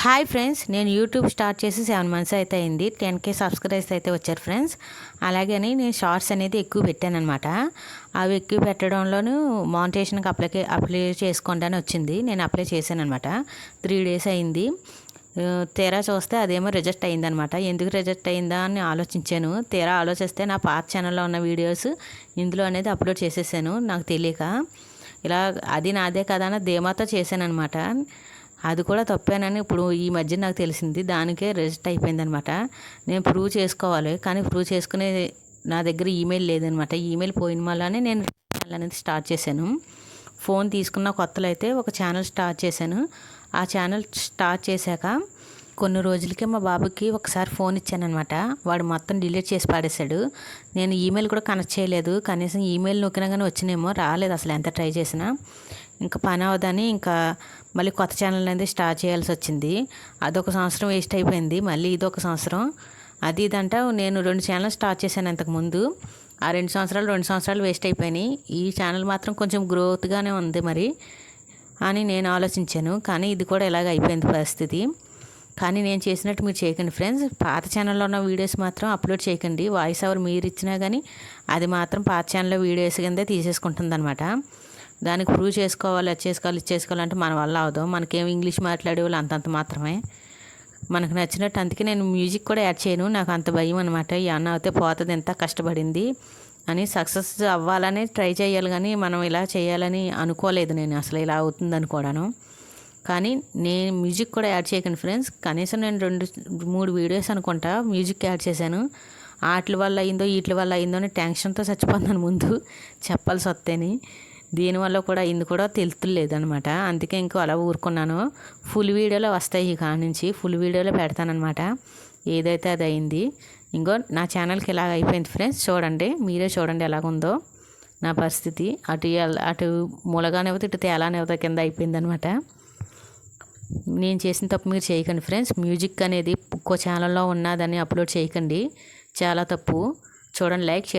Hi friends, నేను YouTube start చేసి 7 months అయితే అయింది. 10K సబ్స్క్రైబర్స్ అయితే వచ్చారు ఫ్రెండ్స్. అలాగని నేను షార్ట్స్ అనేది ఎక్కువ పెట్టాను అనమాట. అవి ఎక్కువ పెట్టడంలోనూ మానిటైజేషన్కి అప్లై చేసుకోండి అని వచ్చింది. నేను అప్లై చేశాను అనమాట. 3 days అయింది. తీరా చూస్తే అదేమో రిజెక్ట్ అయిందనమాట. ఎందుకు రిజెక్ట్ అయిందా అని ఆలోచించాను. తీరా ఆలోచిస్తే నా పాత ఛానల్లో ఉన్న వీడియోస్ ఇందులో అనేది అప్లోడ్ చేసేసాను నాకు తెలియక. ఇలా అది నాదే కదా అని ధీమాతో చేశాను అనమాట. అది కూడా తప్పేనని ఇప్పుడు ఈ మధ్య నాకు తెలిసింది. దానికే రిజెక్ట్ అయిపోయిందనమాట. నేను ప్రూవ్ చేసుకోవాలి, కానీ ప్రూవ్ చేసుకునే నా దగ్గర ఈమెయిల్ లేదనమాట. ఈమెయిల్ పోయిన వల్లనే నేను ఛానల్ అనేది స్టార్ట్ చేశాను. ఫోన్ తీసుకున్న కొత్తలో అయితే ఒక ఛానల్ స్టార్ట్ చేశాను. ఆ ఛానల్ స్టార్ట్ చేశాక కొన్ని రోజులకే మా బాబుకి ఒకసారి ఫోన్ ఇచ్చానమాట. వాడు మొత్తం డిలీట్ చేసి పాడేశాడు. నేను ఈమెయిల్ కూడా కనెక్ట్ చేయలేదు. కనీసం ఈమెయిల్ నొక్కినా కానీ వచ్చినేమో, రాలేదు అసలు ఎంత ట్రై చేసినా. ఇంకా పని అవదని ఇంకా మళ్ళీ కొత్త ఛానల్ అనేది స్టార్ట్ చేయాల్సి వచ్చింది. అదొక సంవత్సరం వేస్ట్ అయిపోయింది. మళ్ళీ ఇదొక సంవత్సరం. అది ఇదంట నేను 2 ఛానల్ స్టార్ట్ చేశాను అంతకుముందు. ఆ 2 సంవత్సరాలు వేస్ట్ అయిపోయినాయి. ఈ ఛానల్ మాత్రం కొంచెం గ్రోత్గానే ఉంది మరి అని నేను ఆలోచించాను. కానీ ఇది కూడా ఇలాగ అయిపోయింది పరిస్థితి. కానీ నేను చేసినట్టు మీరు చేయకండి ఫ్రెండ్స్. పాత ఛానల్లో ఉన్న వీడియోస్ మాత్రం అప్లోడ్ చేయకండి. వాయిస్ ఓవర్ మీరు ఇచ్చినా కానీ అది మాత్రం పాత ఛానల్లో వీడియోస్ కిందే తీసేసుకుంటుంది అనమాట. దానికి ప్రూవ్ చేసుకోవాలి, అది చేసుకోవాలంటే మన వల్ల అవదు. మనకేం ఇంగ్లీష్ మాట్లాడే వాళ్ళు అంతంత మాత్రమే. మనకు నచ్చినట్టు. అందుకే నేను మ్యూజిక్ కూడా యాడ్ చేయను. నాకు అంత భయం అనమాట. ఈ అన్న అయితే పోతుంది, ఎంత కష్టపడింది అని. సక్సెస్ అవ్వాలని ట్రై చేయాలి, కానీ మనం ఇలా చేయాలని అనుకోలేదు. నేను అసలు ఇలా అవుతుంది అనుకోవడాను. కానీ నేను మ్యూజిక్ కూడా యాడ్ చేయకండి ఫ్రెండ్స్. కనీసం నేను 2-3 వీడియోస్ అనుకుంటా మ్యూజిక్ యాడ్ చేశాను. వాటి వల్ల అయిందో వీటి వల్ల అయిందో అని టెన్షన్తో చచ్చిపోతున్నాను ముందు చెప్పాల్సి వస్తేని. దీనివల్ల కూడా అయింది కూడా తెలుతులేదు అనమాట. అందుకే ఇంకో అలా ఊరుకున్నాను. ఫుల్ వీడియోలో వస్తాయి ఇక నుంచి. ఫుల్ వీడియోలో పెడతానమాట. ఏదైతే అది అయింది. ఇంకో నా ఛానల్కి ఇలాగ అయిపోయింది ఫ్రెండ్స్. చూడండి, మీరే చూడండి ఎలాగుందో నా పరిస్థితి. అటు మూలగానే అవుతా, ఇటు తేలానే అవుతా కింద అయిపోయింది అనమాట. నేను చేసిన తప్పు మీరు చేయకండి ఫ్రెండ్స్. మ్యూజిక్ అనేది ఒక్కో ఛానల్లో ఉన్నదని అప్లోడ్ చేయకండి. చాలా తప్పు. చూడండి, లైక్